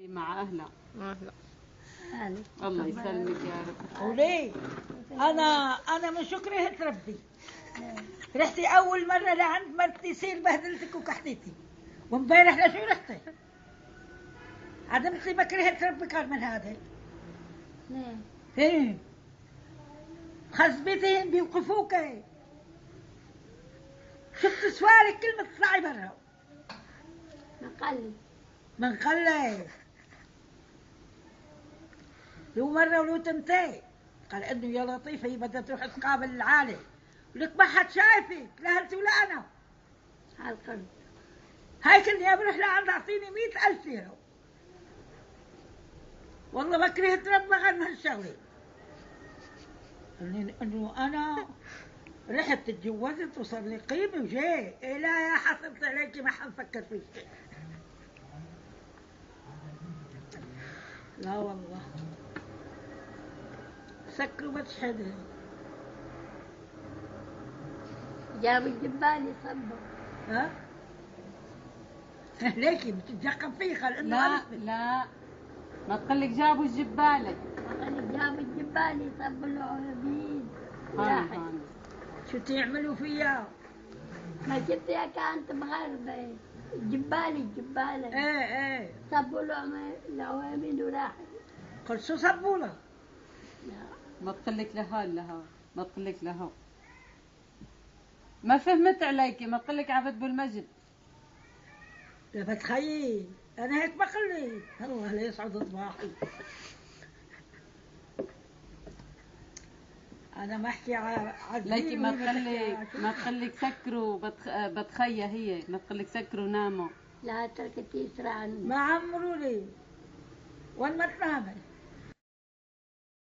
مع أهلا. أهلا. الله يسلمك يا رب. وليه؟ أنا من شكري ربي رحتي أول مرة لعند مرتي سير بهدلتك وكحتيتي، وامبارح لشو رحتي؟ عدمتي بكرهت ربي كان من هذا. ايه خزبتين بيوقفوك، شفت سوارك كلمة تطلعي برا من قلة لو مرة ولو تنتين. قال انه يا لطيفة هي بدها تروح تقابل العالم، ولك ما حد شايفك لا انت ولا انا عالقلب. هاي كني بروح لعند اعطيني 100,000 ليرة. والله ما كرهت ربنا غير من هالشغلة، انه انا رحت اتجوزت وصار لي قيمة وجاي. إيه لا يا حصلت عليكي ما حنفكر فيك. لا والله سكروا ما تشهدها. جاب الجبال يصبر. ها؟ ليكي بتتجقم فيه قال انه لا ما تقلك جابوا الجبالة. قال جاب الجبال يصبر العربيين. شو تعملوا فيها؟ ما شفتها كانت مغربة. الجبالة ايه صبوا العوامين وراحت. قلت شو صبوا لها؟ ما تقلك لها ما تقلك لها، ما فهمت عليكي. ما تقلك عبد بالمجد. لا بتخيل انا هيك بقلي الله لا يسعد صباحي. انا ما احكي ليكي ما تقلك سكروا بتخيا هي ما تقلك سكروا ناموا. لا تركتي يسرع عني. ما عمروا لي وين ما تنامي.